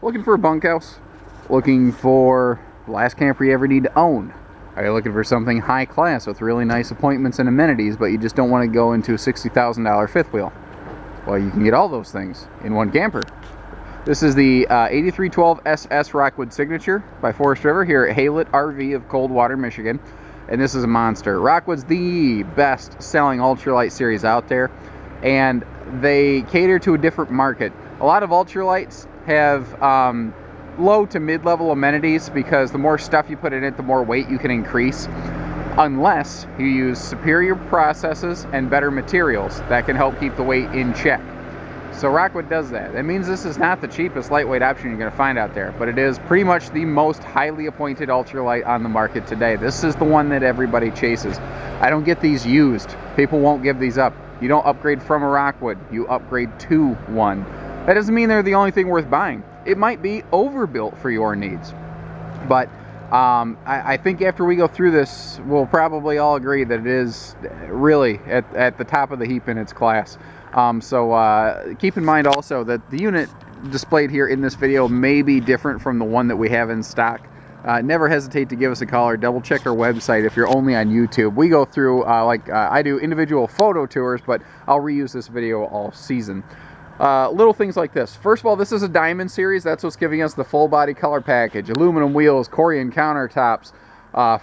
Looking for a bunkhouse? Looking for the last camper you ever need to own? Are you looking for something high class with really nice appointments and amenities, but you just don't want to go into a $60,000 fifth wheel? Well, you can get all those things in one camper. This is the 8312 SS Rockwood Signature by Forest River here at Haylet RV of Coldwater, Michigan. And this is a monster. Rockwood's the best selling ultralight series out there, and they cater to a different market. A lot of ultralights have low to mid-level amenities because the more stuff you put in it, the more weight you can increase, unless you use superior processes and better materials that can help keep the weight in check. So Rockwood does that. That means this is not the cheapest lightweight option you're going to find out there, but it is pretty much the most highly appointed ultralight on the market today. This is the one that everybody chases. I don't get these used. People won't give these up. You don't upgrade from a Rockwood, you upgrade to one. That doesn't mean they're the only thing worth buying. It might be overbuilt for your needs, but I think after we go through this, we'll probably all agree that it is really at the top of the heap in its class. So keep in mind also that the unit displayed here in this video may be different from the one that we have in stock. Never hesitate to give us a call or double check our website if you're only on YouTube. We go through, I do individual photo tours, but I'll reuse this video all season. Little things like this. First of all, this is a diamond series. That's what's giving us the full body color package. Aluminum wheels, Corian countertops,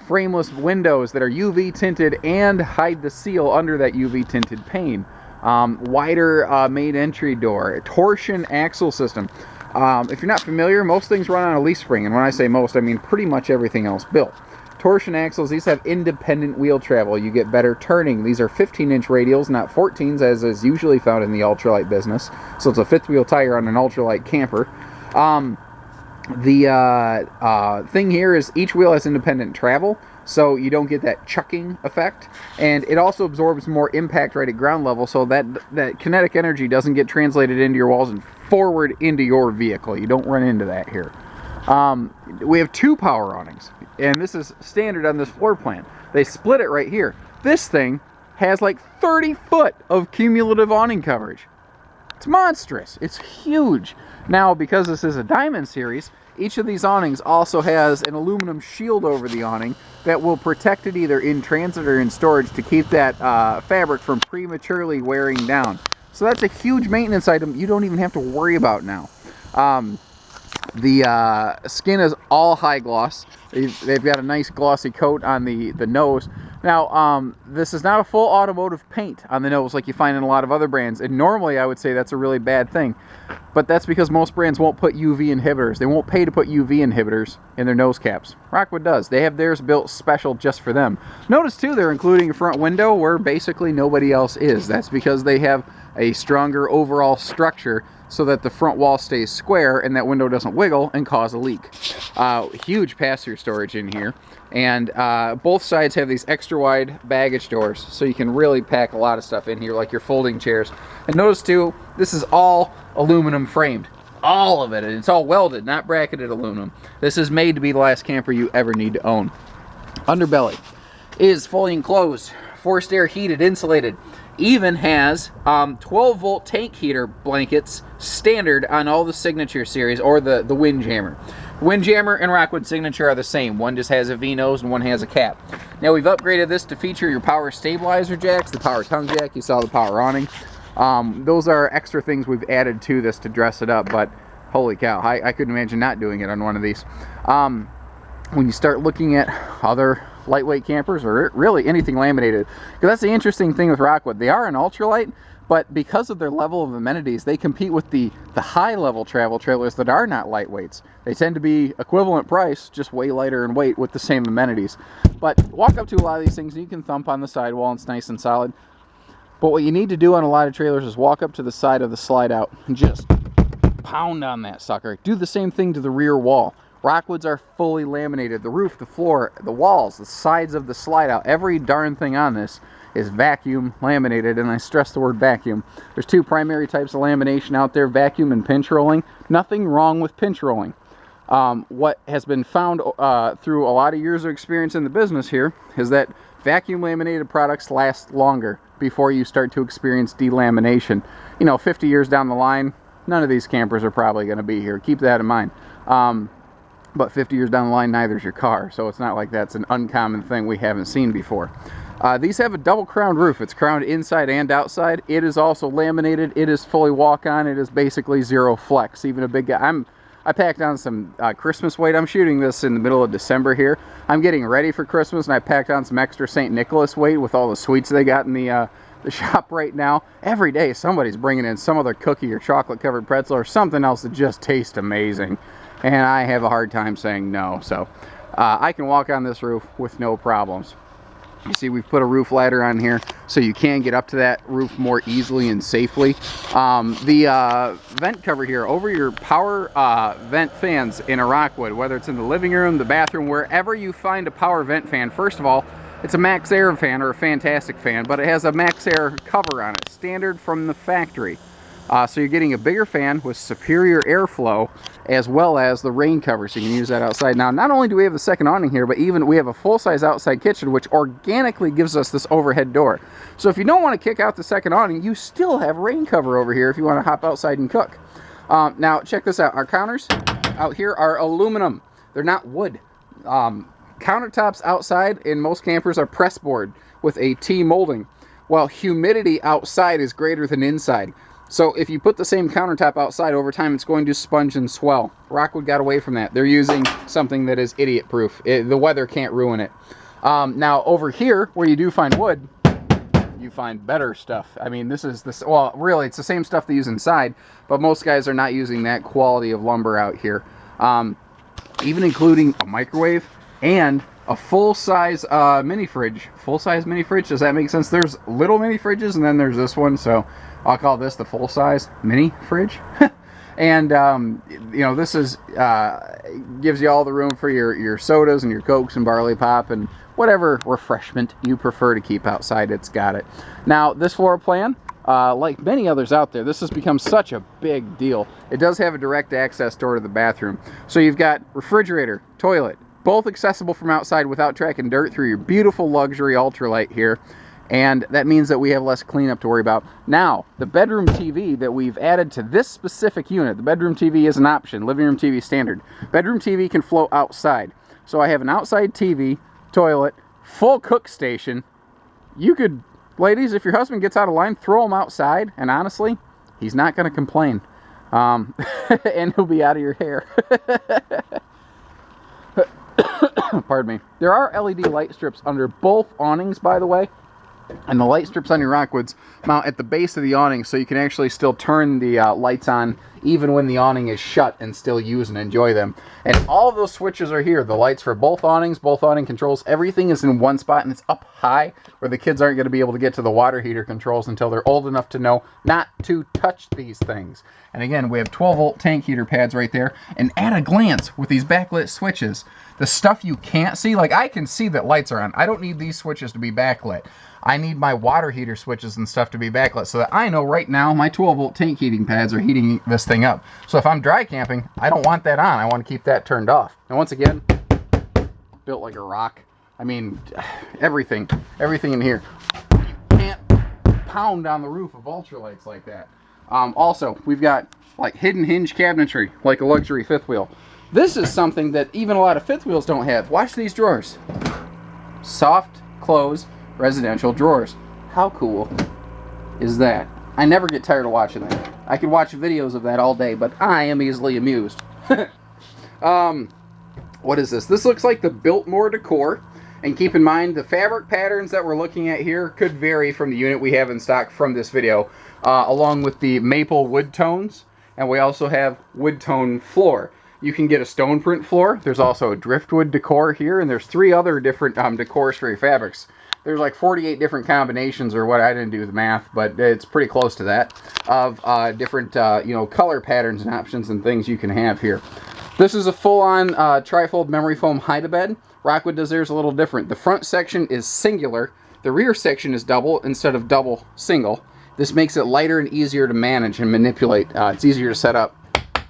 frameless windows that are UV tinted and hide the seal under that UV tinted pane. Wider main entry door, torsion axle system. If you're not familiar, most things run on a leaf spring, and when I say most, I mean pretty much everything else built. Torsion axles, these have independent wheel travel. You get better turning. These are 15-inch radials, not 14s, as is usually found in the ultralight business. So it's a fifth wheel tire on an ultralight camper. The thing here is each wheel has independent travel, so you don't get that chucking effect, and it also absorbs more impact right at ground level, so that kinetic energy doesn't get translated into your walls and forward into your vehicle. You don't run into that here. We have two power awnings, and this is standard on this floor plan. They split it right here. This thing has like 30 foot of cumulative awning coverage. It's monstrous. It's huge. Now, because this is a diamond series, each of these awnings also has an aluminum shield over the awning that will protect it either in transit or in storage to keep that fabric from prematurely wearing down. So that's a huge maintenance item you don't even have to worry about now. The skin is all high gloss. They've got a nice glossy coat on the nose. Now, this is not a full automotive paint on the nose like you find in a lot of other brands, and normally I would say that's a really bad thing, but that's because most brands won't put UV inhibitors. They won't pay to put UV inhibitors in their nose caps. Rockwood does. They have theirs built special just for them. Notice too, they're including a front window where basically nobody else is. That's because they have a stronger overall structure so that the front wall stays square and that window doesn't wiggle and cause a leak. Huge pass-through storage in here, and both sides have these extra wide baggage doors, so you can really pack a lot of stuff in here, like your folding chairs. And notice too, this is all aluminum framed. All of it, and it's all welded, not bracketed aluminum. This is made to be the last camper you ever need to own. Underbelly is fully enclosed, forced air heated, insulated. Even has 12-volt tank heater blankets standard on all the Signature series, or the Windjammer. Windjammer and Rockwood Signature are the same. One just has a V-nose and one has a cap. Now we've upgraded this to feature your power stabilizer jacks, the power tongue jack, you saw the power awning. Those are extra things we've added to this to dress it up, but holy cow, I couldn't imagine not doing it on one of these. When you start looking at other lightweight campers, or really anything laminated, because that's the interesting thing with Rockwood. They are an ultralight, but because of their level of amenities, they compete with the high level travel trailers that are not lightweights. They tend to be equivalent price, just way lighter in weight with the same amenities. But walk up to a lot of these things and you can thump on the sidewall and it's nice and solid. But what you need to do on a lot of trailers is walk up to the side of the slide out and just pound on that sucker. Do the same thing to the rear wall. Rockwoods are fully laminated. The roof, the floor, the walls, the sides of the slide out, every darn thing on this is vacuum laminated, and I stress the word vacuum. There's two primary types of lamination out there, vacuum and pinch rolling. Nothing wrong with pinch rolling. What has been found through a lot of years of experience in the business here is that vacuum laminated products last longer before you start to experience delamination. You know, 50 years down the line, none of these campers are probably going to be here. Keep that in mind. But 50 years down the line, neither's your car. So it's not like that's an uncommon thing we haven't seen before. These have a double crowned roof. It's crowned inside and outside. It is also laminated. It is fully walk-on. It is basically zero flex. Even a big guy. I packed on some Christmas weight. I'm shooting this in the middle of December here. I'm getting ready for Christmas, and I packed on some extra St. Nicholas weight with all the sweets they got in the shop right now. Every day somebody's bringing in some other cookie or chocolate covered pretzel or something else that just tastes amazing, and I have a hard time saying no. So I can walk on this roof with no problems. You see, we've put a roof ladder on here so you can get up to that roof more easily and safely. The vent cover here over your power vent fans in a Rockwood, whether it's in the living room, the bathroom, wherever you find a power vent fan. First of all, it's a Max Air fan or a Fantastic fan, but it has a Max Air cover on it, standard from the factory. So you're getting a bigger fan with superior airflow, as well as the rain cover, so you can use that outside. Now, not only do we have the second awning here, but even we have a full-size outside kitchen, which organically gives us this overhead door. So if you don't want to kick out the second awning, you still have rain cover over here if you want to hop outside and cook. Now, check this out. Our counters out here are aluminum. They're not wood. Countertops outside in most campers are pressboard with a T molding, while humidity outside is greater than inside. So if you put the same countertop outside, over time it's going to sponge and swell. Rockwood got away from that. They're using something that is idiot proof. The weather can't ruin it. Now over here, where you do find wood, you find better stuff. I mean, well, really, it's the same stuff they use inside, but most guys are not using that quality of lumber out here. Even including a microwave and a full-size mini fridge. Full-size mini fridge, does that make sense? There's little mini fridges, and then there's this one, so I'll call this the full-size mini fridge. And you know, this is gives you all the room for your sodas and your Cokes and barley pop and whatever refreshment you prefer to keep outside. It's got it. Now, this floor plan, like many others out there, this has become such a big deal. It does have a direct access door to the bathroom. So you've got refrigerator, toilet, both accessible from outside without tracking dirt through your beautiful luxury ultralight here. And that means that we have less cleanup to worry about. Now, the bedroom TV that we've added to this specific unit, the bedroom TV is an option, living room TV standard. Bedroom TV can float outside. So I have an outside TV, toilet, full cook station. You could, ladies, if your husband gets out of line, throw him outside, and honestly, he's not going to complain. And he'll be out of your hair. Pardon me. There are LED light strips under both awnings, by the way. And the light strips on your Rockwoods mount at the base of the awning, so you can actually still turn the lights on even when the awning is shut and still use and enjoy them. And all of those switches are here. The lights for both awnings, both awning controls, everything is in one spot, and it's up high where the kids aren't going to be able to get to the water heater controls until they're old enough to know not to touch these things. And again, we have 12-volt tank heater pads right there. And at a glance, with these backlit switches, the stuff you can't see, like I can see that lights are on. I don't need these switches to be backlit. I need my water heater switches and stuff to be backlit so that I know right now my 12-volt tank heating pads are heating this thing up. So if I'm dry camping, I don't want that on. I want to keep that turned off. And once again, built like a rock. I mean, everything in here. You can't pound on the roof of ultralights like that. Also, we've got like hidden hinge cabinetry, like a luxury fifth wheel. This is something that even a lot of fifth wheels don't have. Watch these drawers. Soft close residential drawers. How cool is that? I never get tired of watching that. I could watch videos of that all day, but I am easily amused. What is this? This looks like the Biltmore decor. And keep in mind, the fabric patterns that we're looking at here could vary from the unit we have in stock from this video, along with the maple wood tones. And we also have wood tone floor. You can get a stone print floor. There's also a driftwood decor here, and there's 3 other different decors for your fabrics. There's like 48 different combinations, or what, I didn't do the math, but it's pretty close to that, of different you know, color patterns and options and things you can have here. This is a full-on trifold memory foam hide-a-bed. Rockwood does theirs a little different. The front section is singular. The rear section is double instead of double single. This makes it lighter and easier to manage and manipulate. It's easier to set up.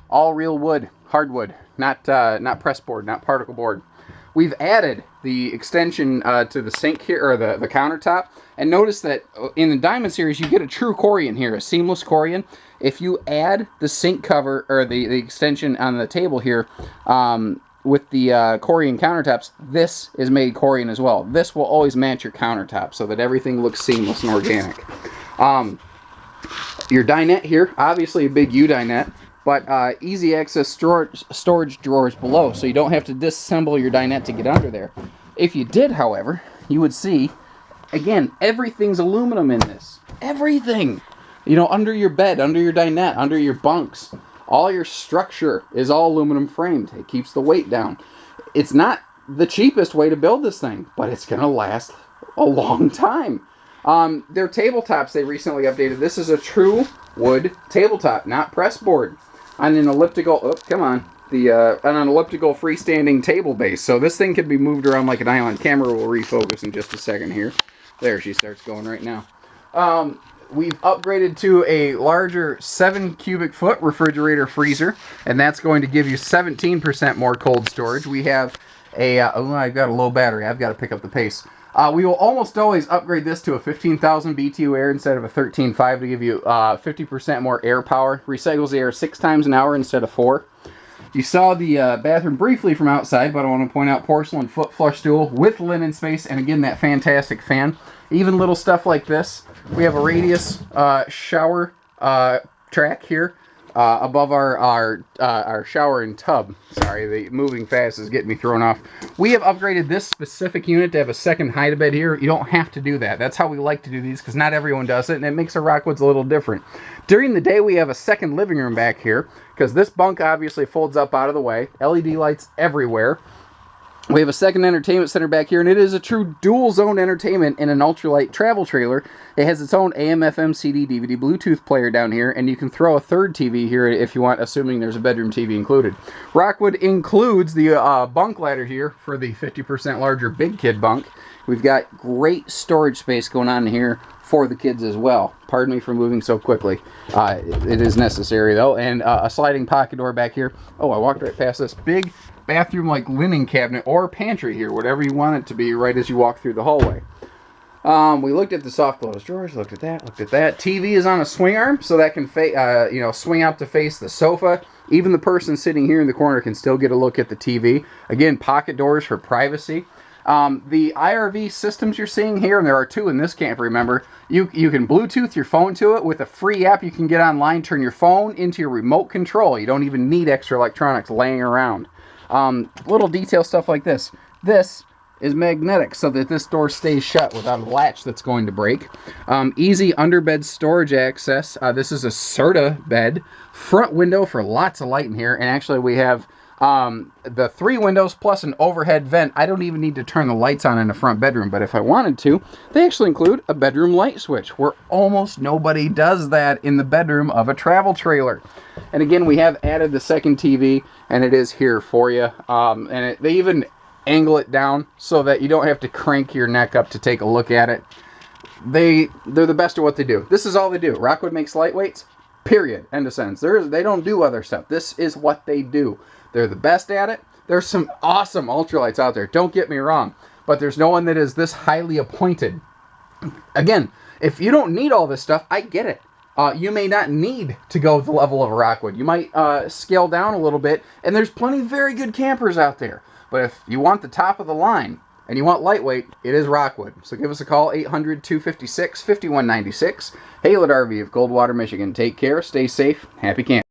All real wood, hardwood, not press board, not particle board. we've added the extension to the sink here, or the countertop. And notice that in the Diamond Series, you get a true Corian here, a seamless Corian. If you add the sink cover, or the extension on the table here, with the Corian countertops, this is made Corian as well. This will always match your countertop so that everything looks seamless and organic. Your dinette here, obviously a big U-dinette, but easy access storage drawers below, so you don't have to disassemble your dinette to get under there. If you did, however, you would see, again, everything's aluminum in this. Everything! You know, under your bed, under your dinette, under your bunks. All your structure is all aluminum framed. It keeps the weight down. It's not the cheapest way to build this thing, but it's going to last a long time. Their tabletops they recently updated. This is a true wood tabletop, not pressboard. On an elliptical, on an elliptical freestanding table base. So this thing can be moved around like an island. Camera will refocus in just a second here. There, she starts going right now. We've upgraded to a larger 7 cubic foot refrigerator freezer, and that's going to give you 17% more cold storage. We have a, I've got a low battery. I've got to pick up the pace. We will almost always upgrade this to a 15,000 BTU air instead of a 13.5 to give you 50% more air power. Recycles the air 6 times an hour instead of 4. You saw the bathroom briefly from outside, but I want to point out porcelain foot flush stool with linen space, and again, that fantastic fan. Even little stuff like this. We have a radius shower track here above our shower and tub. Sorry, the moving fast is getting me thrown off. We have upgraded this specific unit to have a second hide-a-bed here. You don't have to do that. That's how we like to do these because not everyone does it, and it makes our Rockwoods a little different. During the day, we have a second living room back here because this bunk obviously folds up out of the way. LED lights everywhere. We have a second entertainment center back here, and it is a true dual-zone entertainment in an ultralight travel trailer. It has its own AM, FM, CD, DVD, Bluetooth player down here, and you can throw a third TV here if you want, assuming there's a bedroom TV included. Rockwood includes the bunk ladder here for the 50% larger big kid bunk. We've got great storage space going on here for the kids as well. Pardon me for moving so quickly. It is necessary, though. And a sliding pocket door back here. Oh, I walked right past this big bathroom like linen cabinet or pantry here, whatever you want it to be, right as you walk through the hallway. We looked at the soft closed drawers, looked at that. TV is on a swing arm, so that can swing out to face the sofa. Even the person sitting here in the corner can still get a look at the TV. Again, pocket doors for privacy. The IRV systems you're seeing here, and there are 2 in this camper, remember, you can Bluetooth your phone to it with a free app you can get online, turn your phone into your remote control. You don't even need extra electronics laying around. Little detail stuff like this. This is magnetic so that this door stays shut without a latch that's going to break. Easy underbed storage access. This is a Serta bed. Front window for lots of light in here. And actually we have the 3 windows plus an overhead vent. I don't even need to turn the lights on in the front bedroom, but if I wanted to, they actually include a bedroom light switch, where almost nobody does that in the bedroom of a travel trailer. And again, we have added the second TV, and it is here for you. They even angle it down so that you don't have to crank your neck up to take a look at it. They're the best at what they do. This is all they do. Rockwood makes lightweights, period. End of sentence. They don't do other stuff. This is what they do. They're the best at it. There's some awesome ultralights out there, don't get me wrong, but there's no one that is this highly appointed. Again, if you don't need all this stuff, I get it. You may not need to go to the level of a Rockwood. You might scale down a little bit, and there's plenty of very good campers out there. But if you want the top of the line and you want lightweight, it is Rockwood. So give us a call, 800-256-5196. Haylett RV of Coldwater, Michigan. Take care, stay safe, happy camping.